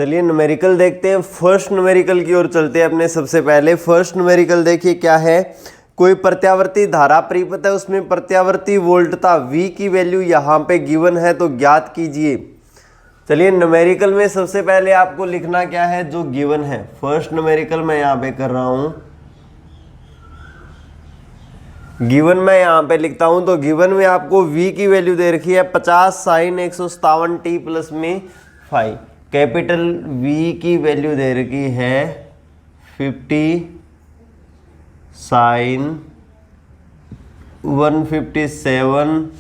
चलिए न्यूमेरिकल देखते हैं। फर्स्ट न्यूमेरिकल की ओर चलते हैं अपने। सबसे पहले फर्स्ट न्यूमेरिकल देखिए क्या है। कोई प्रत्यावर्ती धारा परिपथ है, उसमें प्रत्यावर्ती वोल्टता V की वैल्यू यहाँ पे गिवन है, तो ज्ञात कीजिए। चलिए न्यूमेरिकल में सबसे पहले आपको लिखना क्या है, जो गिवन है। फर्स्ट न्यूमेरिकल मैं यहाँ पे कर रहा हूँ, गिवन मैं यहाँ पे लिखता हूँ। तो गिवन में आपको V की वैल्यू दे रखी है 50 sin 157t प्लस में 5। कैपिटल V की वैल्यू दे रखी है 50 sin 157।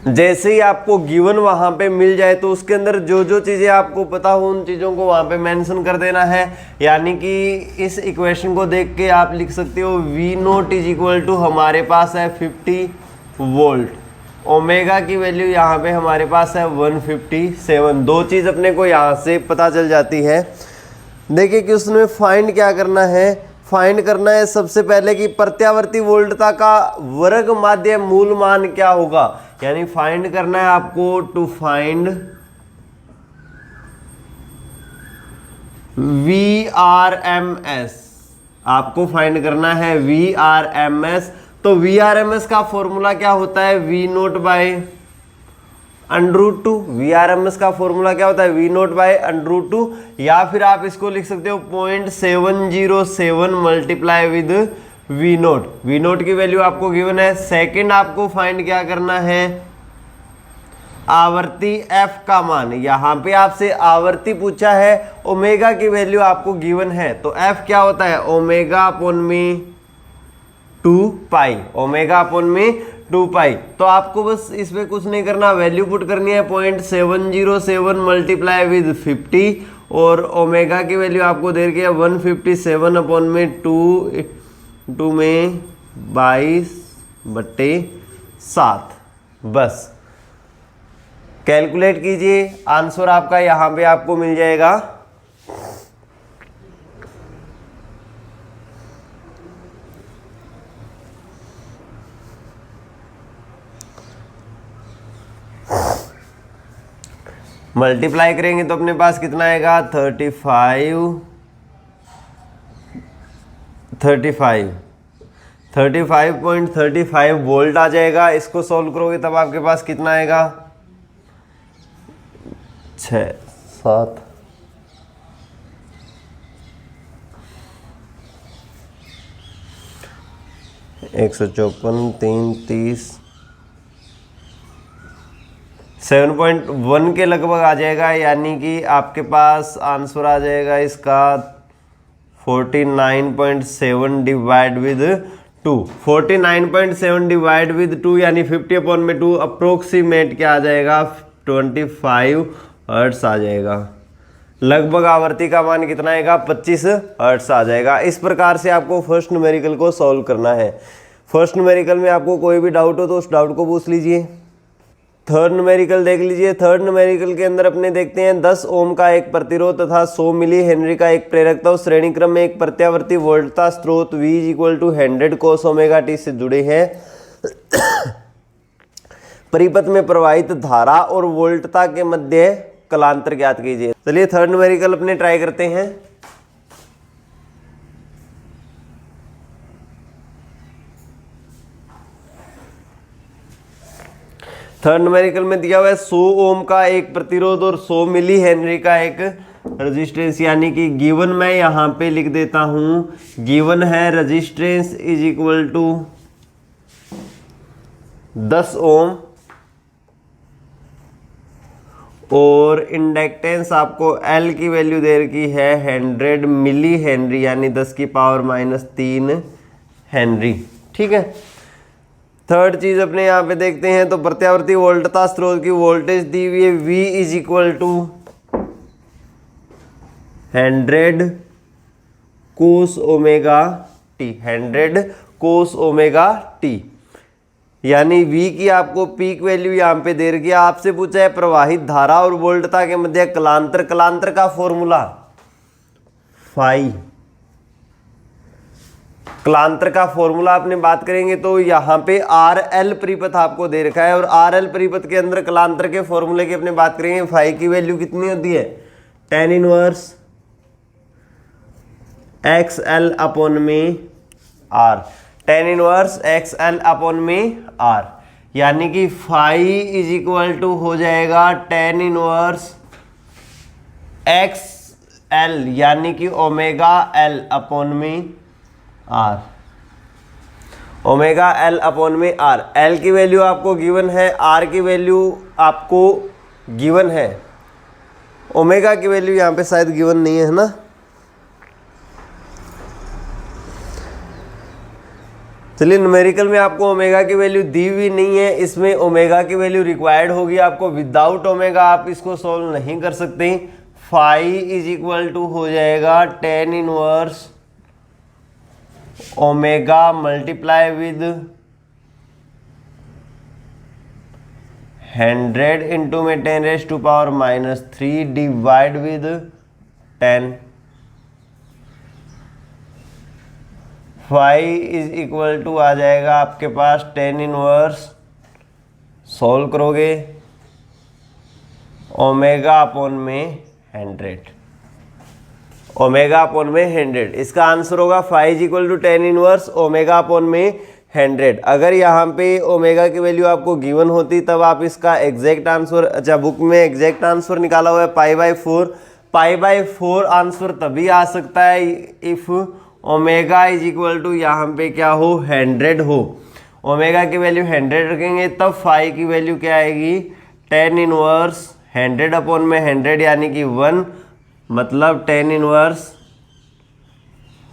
जैसे ही आपको गिवन वहां पे मिल जाए तो उसके अंदर जो जो चीजें आपको पता हो उन चीजों को वहां पे मेंशन कर देना है। यानी कि इस इक्वेशन को देख के आप लिख सकते हो V naught is equal to हमारे पास है 50 वोल्ट, ओमेगा की वैल्यू यहाँ पे हमारे पास है 157। दो चीज अपने को यहाँ से पता चल जाती है। देखिए कि उसमें फाइंड क्या करना है, फाइंड करना है सबसे पहले कि प्रत्यावर्ती वोल्टता का वर्ग माध्य मूल मान क्या होगा। यानी फाइंड करना है आपको, टू फाइंड VRMS, आपको फाइंड करना है VRMS। तो VRMS का फॉर्मूला क्या होता है, V नोट बाय √2। VRMS का फॉर्मूला क्या होता है, V नोट बाय √2, या फिर आप इसको लिख सकते हो 0.707 multiply with V note. V note की वैल्यू आपको गिवन है। सेकंड आपको फाइंड क्या करना है, आवर्ती F का मान। यहां पे आपसे आवर्ती पूछा है, ओमेगा की वैल्यू आपको गिवन है। तो F क्या होता है, ओमेगा अपॉन में 2 पाई, ओमेगा अपॉन में 2 पाई। तो आपको बस इसमें कुछ नहीं करना, वैल्यू पुट करनी है 0.707 मल्टीप्लाई विद 50, और ओमेगा की वैल्यू आपको दे रखी है 157 अपॉन में 2 में 22/7। बस कैलकुलेट कीजिए, आंसर आपका यहां पे आपको मिल जाएगा। मल्टीप्लाई करेंगे तो अपने पास कितना आएगा, 35.35 वोल्ट आ जाएगा। इसको सॉल्व करोगे तब आपके पास कितना आएगा, 6 7 154 3 30 7.1 के लगभग आ जाएगा। यानी कि आपके पास आंसर आ जाएगा इसका 49.7 डिवाइड विद 2। 49.7 डिवाइड विद 2 यानी 50 अपॉन में 2, अप्रोक्सीमेट क्या आ जाएगा, 25 हर्ट्स आ जाएगा। लगभग आवर्ती का मान कितना आएगा, 25 हर्ट्स आ जाएगा। इस प्रकार से आपको फर्स्ट न्यूमेरिकल को सॉल्व करना है। फर्स्ट न्यूमेरिकल में आपको कोई भी डाउट हो तो उस डाउट को पूछ लीजिए। थर्ड न्यूमेरिकल देख लीजिए। थर्ड न्यूमेरिकल के अंदर अपने देखते हैं 10 ओम का एक प्रतिरोध तथा 100 मिली हेनरी का एक प्रेरकता उस श्रेणी क्रम में एक प्रत्यावर्ती वोल्टता स्रोत V equal to 100 cos omega t से जुड़े हैं। परिपथ में प्रवाहित धारा और वोल्टता के मध्य कलांतर ज्ञात कीजिए। चलिए थर्ड न्यूमेरिकल अपने ट्राई करते हैं। थर्ड न्यूमेरिकल में दिया हुआ है 100 ओम का एक प्रतिरोध और 100 मिली हेनरी का एक रेजिस्टेंस। यानी कि गिवन मैं यहां पे लिख देता हूं, गिवन है रेजिस्टेंस इज इक्वल टू 10 ओम और इंडक्टेंस आपको L की वैल्यू दे रखी है 100 मिली हेनरी, यानी 10 की पावर -3 हेनरी। ठीक है। थर्ड चीज अपने यहाँ पे देखते हैं, तो प्रत्यावर्ती वोल्टता स्रोत की वोल्टेज दी हुई है V is equal to 100 cos omega t, 100 cos omega t। यानी V की आपको पीक वैल्यू यहाँ पे दे रखी है। आपसे पूछा है प्रवाहित धारा और वोल्टता के मध्य कलांतर। कलांतर का फॉर्मूला फाई कलांतर का फॉर्मूला आपने बात करेंगे तो यहाँ पे आर एल परिपथ आपको दे रखा है और आर एल परिपथ के अंदर कलांतर के फॉर्मूले की अपने बात करेंगे, फाई की वैल्यू कितनी होती है, tan inverse X L upon में R, tan inverse X L upon में आर, यानी कि फाई इज इक्वल टू हो जाएगा tan इनवर्स एक्स एल यानी कि ओमेगा एल अपॉन में आर, ओमेगा एल अपॉन में आर। एल की वैल्यू आपको गिवन है, आर की वैल्यू आपको गिवन है, ओमेगा की वैल्यू यहाँ पे शायद गिवन नहीं है ना। चलिए न्यूमेरिकल में आपको ओमेगा की वैल्यू दी हुई नहीं है, इसमें ओमेगा की वैल्यू रिक्वायर्ड होगी आपको, विदाउट ओमेगा आप इसको सॉल्व नहीं कर सकते। फाई इज इक्वल टू हो जाएगा tan inverse omega multiply with 100 into में 10⁻³ divide with 10। Phi is equal to आ जाएगा आपके पास tan इनवर्स, सॉल्व करोगे ओमेगा अपॉन में 100, ओमेगा अपॉन में 100, इसका आंसर होगा phi is equal to tan inverse omega upon में 100। अगर यहाँ पे ओमेगा की वैल्यू आपको गिवन होती तब आप इसका एग्जैक्ट आंसर, अच्छा बुक में एग्जैक्ट आंसर निकाला हुआ है π/4, π/4 आंसर तभी आ सकता है if omega is equal to यहाँ पे क्या हो, 100 हो। ओमेगा की वैल्यू 100 रखेंगे तब फाई की वैल्यू क्या आएगी, tan इनवर्स 100 अपॉन में 100 यानी कि 1, मतलब tan इनवर्स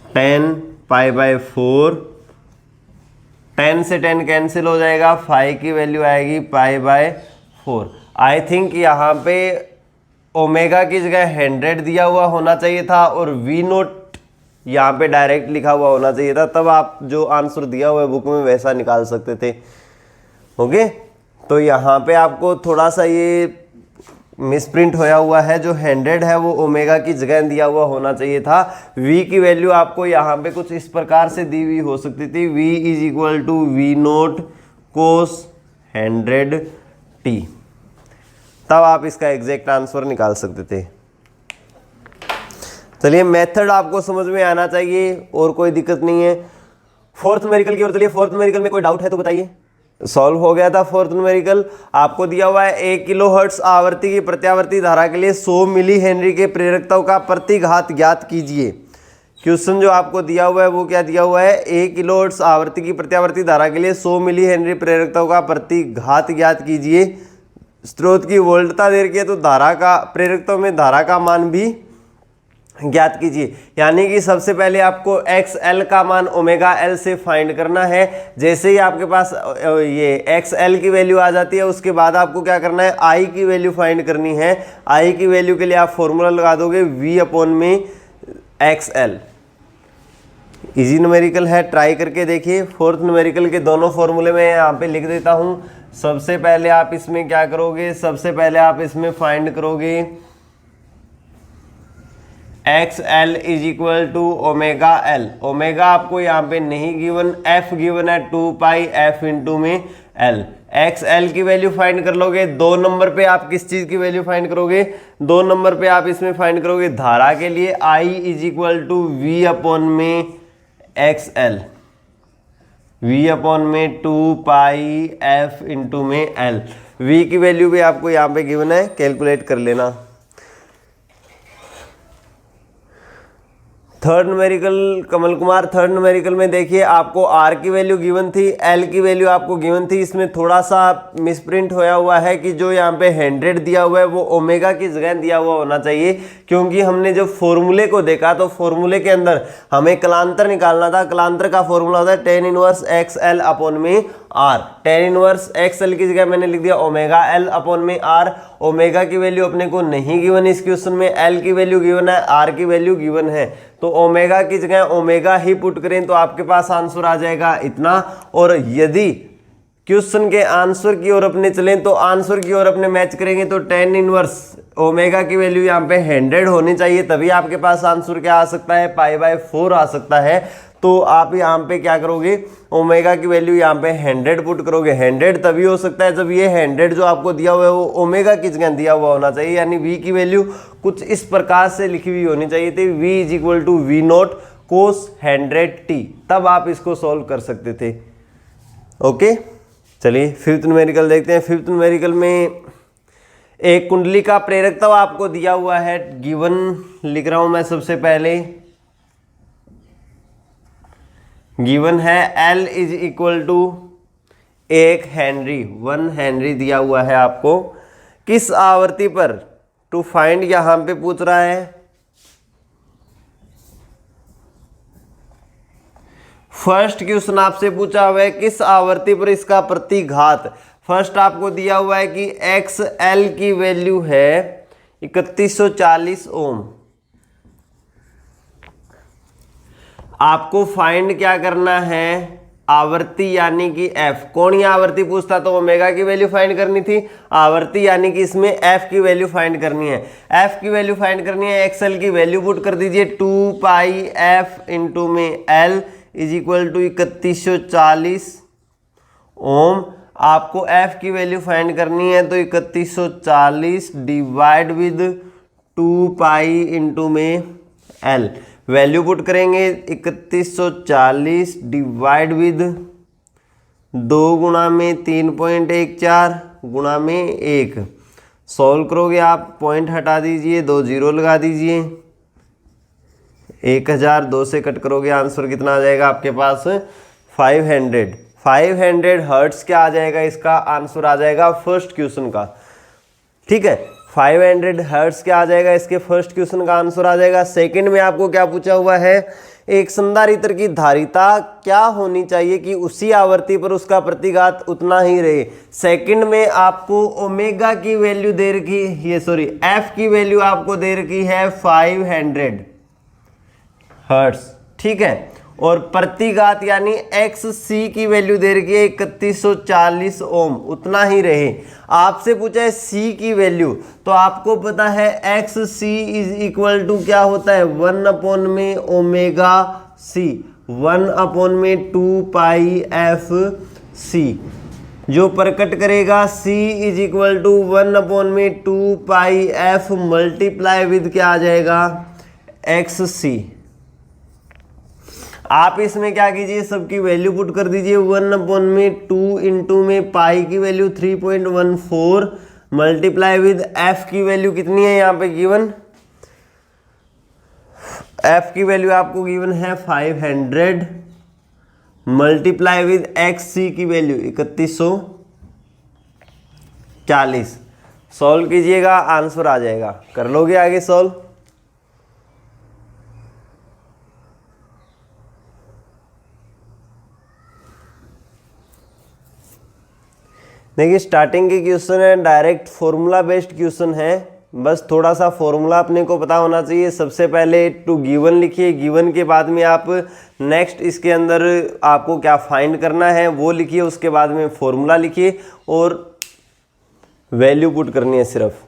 10 π/4, 10 से 10 कैंसिल हो जाएगा, फाई की वैल्यू आएगी π/4। आई थिंक यहाँ पे ओमेगा की जगह 100 दिया हुआ होना चाहिए था और v0 यहाँ पे डायरेक्ट लिखा हुआ होना चाहिए था, तब आप जो आंसर दिया हुआ है बुक में वैसा निकाल सकते थे। ओके, तो यहाँ पे आपको थोड़ा सा ये मिसप्रिंट होया हुआ है, जो 100 है वो ओमेगा की जगह दिया हुआ होना चाहिए था। v की वैल्यू आपको यहाँ पे कुछ इस प्रकार से दी हुई हो सकती थी, v is equal to v0 cos 100t, तब आप इसका एग्जैक्ट आंसर निकाल सकते थे। चलिए मेथड आपको समझ में आना चाहिए और कोई दिक्कत नहीं है। फोर्थ न्यूमेरिकल की ओर चलिए। फोर्थ न्यूमेरिकल में कोई डाउट है तो बताइए। सॉल्व हो गया था फोर्थ न्यूमेरिकल। आपको दिया हुआ है 1 किलोहर्ट्ज आवृत्ति की प्रत्यावर्ती धारा के लिए 100 मिली हेनरी के प्रेरकत्व का प्रतिघात ज्ञात कीजिए। क्वेश्चन जो आपको दिया हुआ है वो क्या दिया हुआ है, 1 किलोहर्ट्ज आवृत्ति की प्रत्यावर्ती धारा के लिए 100 मिली हेनरी प्रेरकत्व का प्रतिघात ज्ञात कीजिए। स्रोत की वोल्टता दे रखी है तो धारा का, प्रेरकत्व में धारा का मान भी ज्ञात कीजिए। यानी कि सबसे पहले आपको XL का मान ओमेगा L से फाइंड करना है। जैसे ही आपके पास ये XL की वैल्यू आ जाती है उसके बाद आपको क्या करना है, I की वैल्यू फाइंड करनी है। I की वैल्यू के लिए आप फॉर्मूला लगा दोगे V अपॉन में XL। इजी न्यूमेरिकल है, ट्राई करके देखिए। फोर्थ न्यूमेरिकल के दोनों फॉर्मूले में यहाँ पे लिख देता हूँ। सबसे पहले आप इसमें क्या करोगे, सबसे पहले आप इसमें फाइंड करोगे XL is equal to omega L। Omega आपको यहाँ पे नहीं गिवन, F गिवन है 2 पाई F इंटू में L। XL की वैल्यू फाइंड कर लोगे। 2 नंबर पे आप किस चीज़ की वैल्यू फाइंड करोगे, 2 नंबर पे आप इसमें फाइंड करोगे धारा के लिए I is equal to V upon में XL, V अपॉन में 2 पाई F इंटू में L। V की वैल्यू भी आपको यहाँ पे गिवन है, कैलकुलेट कर लेना। Third numerical Kamal Kumar, third numerical में देखिए आपको R की वैल्यू गिवन थी, L की वैल्यू आपको गिवन थी। इसमें थोड़ा सा मिसप्रिंट होया हुआ है कि जो यहाँ पे 100 दिया हुआ है वो ओमेगा की जगह दिया हुआ होना चाहिए, क्योंकि हमने जब फॉर्मूले को देखा तो फॉर्मूले के अंदर हमें कलांतर निकालना था। कलांतर का फॉर्मूला होता है tan इनवर्स XL अपॉन में R। tan इनवर्स XL की जगह मैंने लिख दिया ओमेगा L अपॉन में R। ओमेगा की वैल्यू अपने को नहीं गिवन इस क्वेश्चन में, L की वैल्यू गिवन है, R की वैल्यू गिवन है, तो ओमेगा की जगह ओमेगा ही पुट करें तो आपके पास आंसर आ जाएगा इतना। और यदि क्वेश्चन के आंसर की ओर अपने चलें तो आंसर की ओर अपने मैच करेंगे तो tan इनवर्स ओमेगा की वैल्यू यहाँ पे 100 होनी चाहिए, तभी आपके पास आंसर क्या आ सकता है, π/4 आ सकता है। तो आप यहाँ पे क्या करोगे, ओमेगा की वैल्यू यहाँ पे 100 पुट करोगे। 100 तभी हो सकता है जब ये 100 जो आपको दिया हुआ है वो ओमेगा की जगह दिया हुआ होना चाहिए, यानी v की वैल्यू कुछ इस प्रकार से लिखी हुई होनी चाहिए थी, v is equal to V naught cos 100t, तब आप इसको सॉल्व कर सकते थे। ओके, चलिए फिफ्थ न्यूमेरिकल देखते हैं। फिफ्थ न्यूमेरिकल में एक कुंडली का प्रेरकत्व आपको दिया हुआ है, गिवन लिख रहा हूं मैं सबसे पहले, गिवन है L is equal to 1 henry, 1 henry दिया हुआ है आपको। किस आवर्ती पर, टू फाइंड यहां पे पूछ रहा है, फर्स्ट क्वेश्चन आपसे पूछा हुआ है किस आवर्ती पर इसका प्रतिघात। फर्स्ट आपको दिया हुआ है कि XL की वैल्यू है 3140 ओम। आपको फाइंड क्या करना है, आवर्ती यानी कि F। कौन ये आवर्ती पूछता तो ओमेगा की वैल्यू फाइंड करनी थी, आवर्ती यानी कि इसमें F की वैल्यू फाइंड करनी है। F की वैल्यू फाइंड करनी है, XL की वैल्यू पुट कर दीजिए, 2 पाई F इंटू में L इज इक्वल टू 3140 ओम। आपको F की वैल्यू फाइंड करनी है तो 3140 डिवाइड विद 2 पाई इंटू में L, वैल्यू पुट करेंगे 3140 डिवाइड विद 2 गुणा में 3.14 गुणा में 1, सॉल्व करोगे आप, पॉइंट हटा दीजिए, 2 जीरो लगा दीजिए, 1000 2 से कट करोगे, आंसर कितना आ जाएगा आपके पास 500। 500 हर्ट्स क्या आ जाएगा, इसका आंसर आ जाएगा फर्स्ट क्वेश्चन का। ठीक है, 500 हर्ट्स क्या आ जाएगा, इसके फर्स्ट क्वेश्चन का आंसर आ जाएगा। सेकंड में आपको क्या पूछा हुआ है, एक संधारित्र की धारिता क्या होनी चाहिए कि उसी आवर्ती पर उसका प्रतिघात उतना ही रहे। सेकंड में आपको ओमेगा की वैल्यू दे रखी, ये सॉरी एफ की वैल्यू आपको दे रखी है 500 हर्ट्स। ठीक है, और प्रतिघात यानी एक्स सी की वैल्यू दे रखी है 3140 ओम, उतना ही रहे। आपसे पूछा है सी की वैल्यू, तो आपको पता है X C is equal to क्या होता है, 1 अपॉन में ओमेगा सी, 1 अपॉन में 2 पाई एफ सी, जो प्रकट करेगा C is equal to 1 upon में 2 पाई एफ मल्टीप्लाई विद क्या आ जाएगा, एक्स सी। आप इसमें क्या कीजिए, सबकी वैल्यू पुट कर दीजिए, 1 अपॉन में 2 इंटू में पाई की वैल्यू 3.14 मल्टीप्लाई विद एफ की वैल्यू कितनी है यहाँ पे गिवन, एफ की वैल्यू आपको गिवन है 500 मल्टीप्लाई विद एक्स सी की वैल्यू 3140। सॉल्व कीजिएगा, आंसर आ जाएगा। कर लोगे आगे सॉल्व। देखिए स्टार्टिंग के क्वेश्चन है, डायरेक्ट फॉर्मूला बेस्ड क्वेश्चन है, बस थोड़ा सा फॉर्मूला अपने को पता होना चाहिए। सबसे पहले टू गिवन लिखिए, गिवन के बाद में आप नेक्स्ट इसके अंदर आपको क्या फाइंड करना है वो लिखिए, उसके बाद में फॉर्मूला लिखिए और वैल्यू पुट करनी है सिर्फ।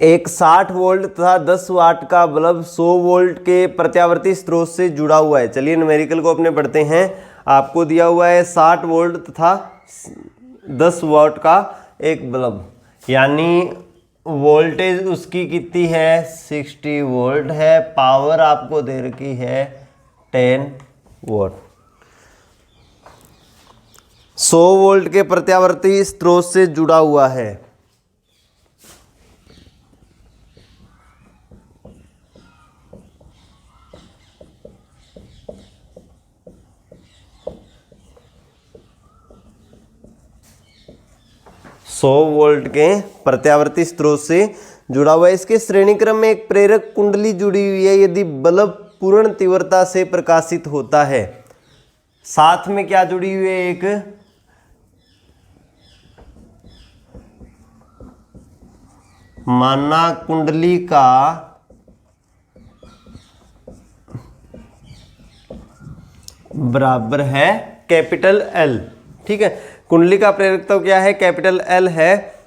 एक 60 वोल्ट तथा 10 वाट का बल्ब 100 वोल्ट के प्रत्यावर्ती स्रोत से जुड़ा हुआ है। चलिए न्यूमेरिकल को अपने पढ़ते हैं। आपको दिया हुआ है 60 वोल्ट तथा 10 वाट का एक बल्ब, यानी वोल्टेज उसकी कितनी है 60 वोल्ट है, पावर आपको दे रखी है 10 वाट। 100 वोल्ट के प्रत्यावर्ती स्रोत से जुड़ा हुआ है। 100 वोल्ट के प्रत्यावर्ती स्रोत से जुड़ा हुआ है। इसके श्रेणी क्रम में एक प्रेरक कुंडली जुड़ी हुई है। यदि बल्ब पूर्ण तीव्रता से प्रकाशित होता है, साथ में क्या जुड़ी हुई है, एक माना कुंडली का बराबर है कैपिटल एल। ठीक है, कुंडली का प्रेरकत्व क्या है, कैपिटल एल है।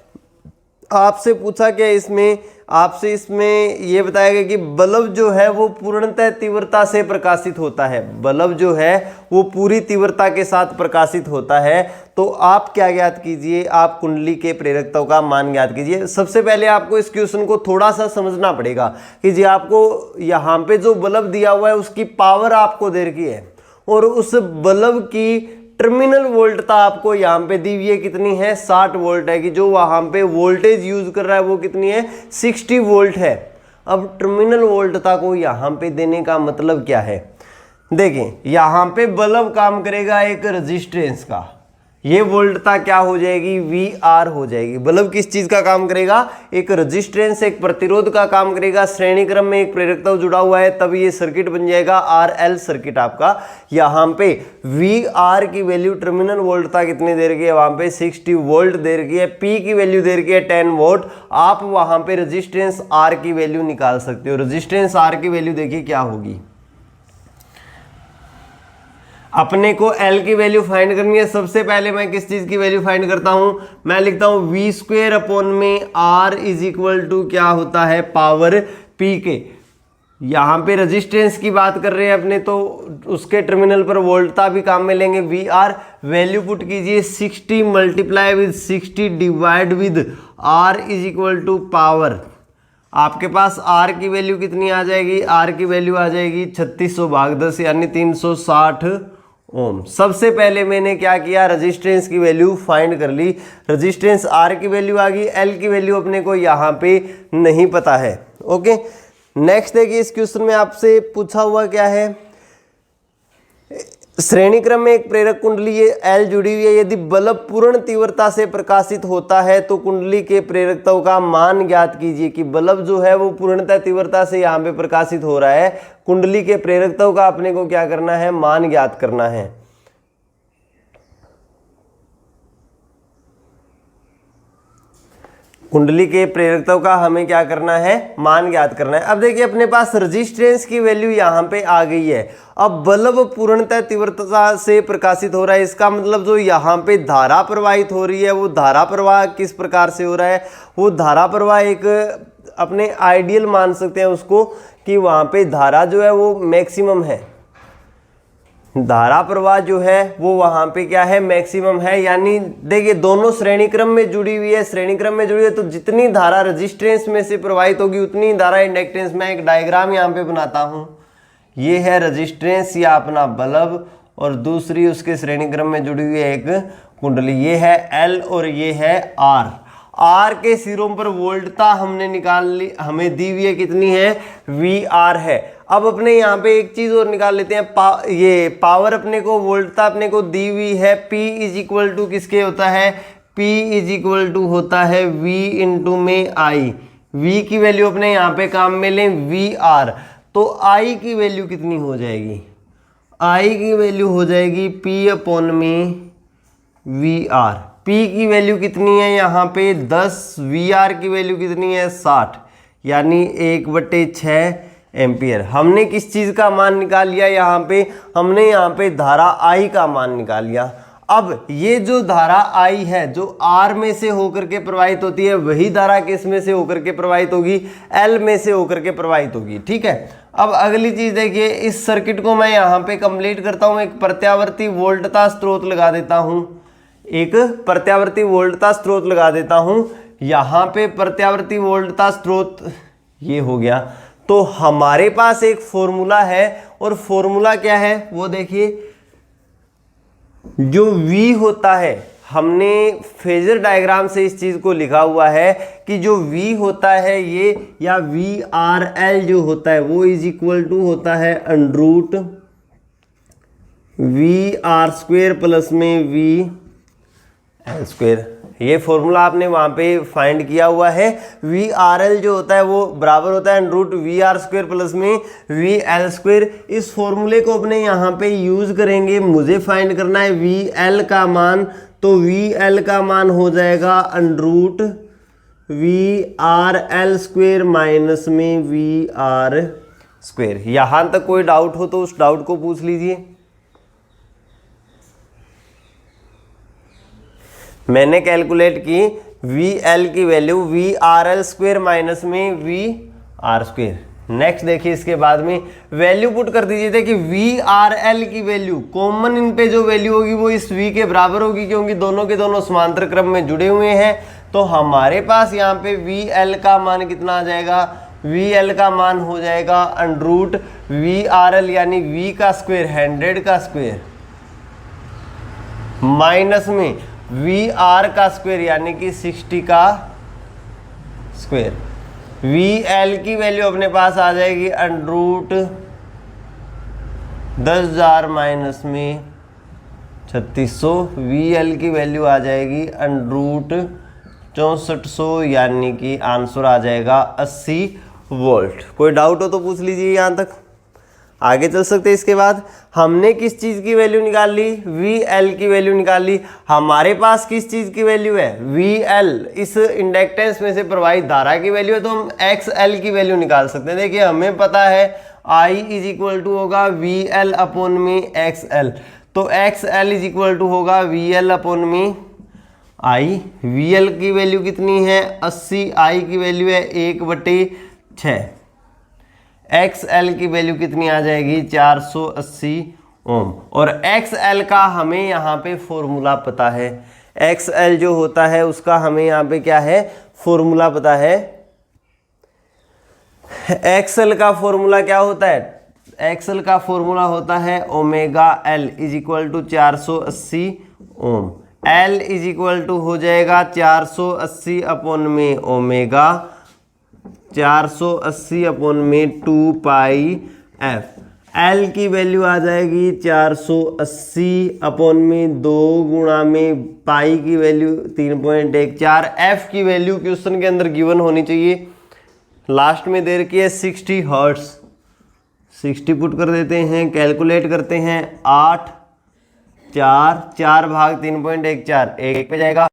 आपसे पूछा क्या इसमें, आपसे इसमें यह बताया गया कि बल्ब जो है वो पूर्णतः तीव्रता से प्रकाशित होता है। बल्ब जो है वो पूरी तीव्रता के साथ प्रकाशित होता है। तो आप क्या ज्ञात कीजिए, आप कुंडली के प्रेरकत्व का मान ज्ञात कीजिए। सबसे पहले आपको इस क्वेश्चन को थोड़ा सा समझना पड़ेगा कि जी आपको यहाँ पे जो बल्ब दिया हुआ है उसकी पावर आपको दे रखी है और उस बल्ब की टर्मिनल वोल्टता आपको यहाँ पे दी हुई है, कितनी है, 60 वोल्ट है। कि जो वहाँ पे वोल्टेज यूज कर रहा है वो कितनी है, 60 वोल्ट है। अब टर्मिनल वोल्टता को यहाँ पे देने का मतलब क्या है, देखें यहाँ पे बल्ब काम करेगा एक रेजिस्टेंस का, ये वोल्टता क्या हो जाएगी, VR हो जाएगी। बल्ब किस चीज का काम करेगा, एक रेजिस्टेंस, एक प्रतिरोध का काम करेगा। श्रेणी क्रम में एक प्रेरकत्व जुड़ा हुआ है, तब ये सर्किट बन जाएगा RL सर्किट आपका। यहाँ पे VR की वैल्यू टर्मिनल वोल्टता कितनी दे रखी है, वहां पे 60 वोल्ट दे रखी है। P की वैल्यू दे रखी है 10 वोल्ट। आप वहां पे रेजिस्टेंस R की वैल्यू निकाल सकते हो। रेजिस्टेंस R की वैल्यू देखिए क्या होगी, अपने को L की वैल्यू फाइंड करनी है। सबसे पहले मैं किस चीज की वैल्यू फाइंड करता हूं, मैं लिखता हूं V² अपॉन में R इज इक्वल टू क्या होता है, पावर P के। यहां पे रेजिस्टेंस की बात कर रहे हैं अपने, तो उसके टर्मिनल पर वोल्टता भी काम में लेंगे। VR वैल्यू पुट कीजिए 60 multiply with 60 divide with R is equal to power. आपके पास R की वैल्यू कितनी आ जाएगी, R की वैल्यू आ जाएगी 3600 भाग 10 यानी 360 ओम। सबसे पहले मैंने क्या किया, रेजिस्टेंस की वैल्यू फाइंड कर ली। रेजिस्टेंस R की वैल्यू आ गई, L की वैल्यू अपने को यहाँ पे नहीं पता है। ओके, नेक्स्ट देखिए इस क्वेश्चन में आपसे पूछा हुआ क्या है, श्रेणी क्रम में एक प्रेरक कुंडली ये L जुड़ी हुई है। यदि बल्ब पूर्ण तीव्रता से प्रकाशित होता है तो कुंडली के प्रेरकत्व का मान ज्ञात कीजिए। कि बल्ब जो है वो पूर्णतः तीव्रता से यहाँ पे प्रकाशित हो रहा है, कुंडली के प्रेरकत्व का अपने को क्या करना है, मान ज्ञात करना है। कुंडली के प्रेरकत्व का हमें क्या करना है, मान ज्ञात करना है। अब देखिए अपने पास रेजिस्टेंस की वैल्यू यहाँ पे आ गई है। अब बल्ब पूर्णतः तीव्रता से प्रकाशित हो रहा है, इसका मतलब जो यहाँ पे धारा प्रवाहित हो रही है वो धारा प्रवाह किस प्रकार से हो रहा है, वो धारा प्रवाह एक अपने आइडियल मान सकते हैं उसको, कि वहाँ पे धारा जो है वो मैक्सिमम है। धारा प्रवाह जो है वो वहां पे क्या है, मैक्सिमम है। यानी देखिए दोनों श्रेणी क्रम में जुड़ी हुई है, श्रेणी क्रम में जुड़ी है तो जितनी धारा रेजिस्टेंस में से प्रवाहित होगी उतनी धारा इंडक्टेंस में। एक डायग्राम यहाँ पे बनाता हूँ, ये है रेजिस्टेंस या अपना बल्ब और दूसरी उसके श्रेणी क्रम में जुड़ी हुई है एक कुंडली, ये है L और ये है R। R के सिरों पर वोल्टता हमने निकाल ली, हमें दी हुई है कितनी है, VR है। अब अपने यहाँ पे एक चीज और निकाल लेते हैं, ये पावर अपने को वोल्टता अपने को दी हुई है। P इज इक्वल टू किसके होता है, P इज इक्वल टू होता है V इंटू में I। V की वैल्यू अपने यहाँ पे काम में लें VR, तो I की वैल्यू कितनी हो जाएगी, I की वैल्यू हो जाएगी P अपॉन में VR। P की वैल्यू कितनी है यहाँ पे 10, VR की वैल्यू कितनी है 60, यानी 1/6 एम्पियर। हमने किस चीज़ का मान निकाल लिया, यहाँ पे हमने यहाँ पे धारा I का मान निकाल लिया। अब ये जो धारा I है जो R में से होकर के प्रवाहित होती है, वही धारा किस में से होकर के प्रवाहित होगी, L में से होकर के प्रवाहित होगी। ठीक है, अब अगली चीज देखिए, इस सर्किट को मैं यहाँ पे कंप्लीट करता हूँ। एक प्रत्यावर्ती वोल्टता स्रोत लगा देता हूँ, एक प्रत्यावर्ती वोल्टता स्रोत लगा देता हूं। यहां पे प्रत्यावर्ती वोल्टता स्रोत ये हो गया। तो हमारे पास एक फॉर्मूला है और फॉर्मूला क्या है वो देखिए, जो V होता है, हमने फेजर डायग्राम से इस चीज को लिखा हुआ है कि जो V होता है ये, या VRL जो होता है वो इज इक्वल टू होता है अंडरूट VR² प्लस में VL²। ये फॉर्मूला आपने वहाँ पे फाइंड किया हुआ है। वी आर एल जो होता है वो बराबर होता है root V R square plus में वी एल स्क्वायर। इस फॉर्मूले को अपने यहाँ पे यूज करेंगे। मुझे फाइंड करना है वी एल का मान, तो वी एल का मान हो जाएगा root V R L square minus में वी आर स्क्वायर। यहाँ तक कोई डाउट हो तो उस डाउट को पूछ लीजिए। मैंने कैलकुलेट की वी एल की value V R L square minus में वी आर स्क्वायर। नेक्स्ट देखिए, इसके बाद में वैल्यू पुट कर दीजिए। देखिए वी आर एल की वैल्यू कॉमन इन पे जो वैल्यू होगी वो इस वी के बराबर होगी, क्योंकि दोनों के दोनों समांतर क्रम में जुड़े हुए हैं। तो हमारे पास यहाँ पे वी एल का मान कितना आ जाएगा, वी एल का मान हो जाएगा अंडरूट वी आर एल यानी वी का स्क्वायर 100 का स्क्वायर माइनस में वी आर का स्क्वायर यानी कि 60 का स्क्वायर। वी एल की वैल्यू अपने पास आ जाएगी अंडरूट 10,000 माइनस में 3600। वी एल की वैल्यू आ जाएगी अंडरूट 6400 यानी कि आंसर आ जाएगा 80 वोल्ट। कोई डाउट हो तो पूछ लीजिए। यहाँ तक आगे चल सकते हैं। इसके बाद हमने किस चीज़ की वैल्यू निकाल ली, वी एल की वैल्यू निकाल ली। हमारे पास किस चीज़ की वैल्यू है, वी एल, इस इंडक्टेंस में से प्रवाहित धारा की वैल्यू है, तो हम एक्स एल की वैल्यू निकाल सकते हैं। देखिए हमें पता है आई इज इक्वल टू होगा वी एल अपॉन में एक्स एल, तो X L is equal to होगा वी एल अपॉन में आई। वी एल की वैल्यू कितनी है 80, आई की वैल्यू है 1/6। एक्स एल की वैल्यू कितनी आ जाएगी 480 ओम। और एक्स एल का हमें यहाँ पे फॉर्मूला पता है। एक्स एल जो होता है उसका हमें यहाँ पे क्या है, फॉर्मूला पता है। एक्स एल का फॉर्मूला क्या होता है, एक्स एल का फॉर्मूला होता है omega L is equal to 480 ohm. L is equal to हो जाएगा 480 अपॉन में ओमेगा, 480 अपॉन में 2 पाई एफ। एल की वैल्यू आ जाएगी 480 अपॉन में 2 गुणा में पाई की वैल्यू 3.14। एफ की वैल्यू क्वेश्चन के अंदर गिवन होनी चाहिए, लास्ट में दे रखी है 60 हर्ट्स। 60 पुट कर देते हैं, कैलकुलेट करते हैं। 8 4 4 भाग 3.14 1 पे जाएगा।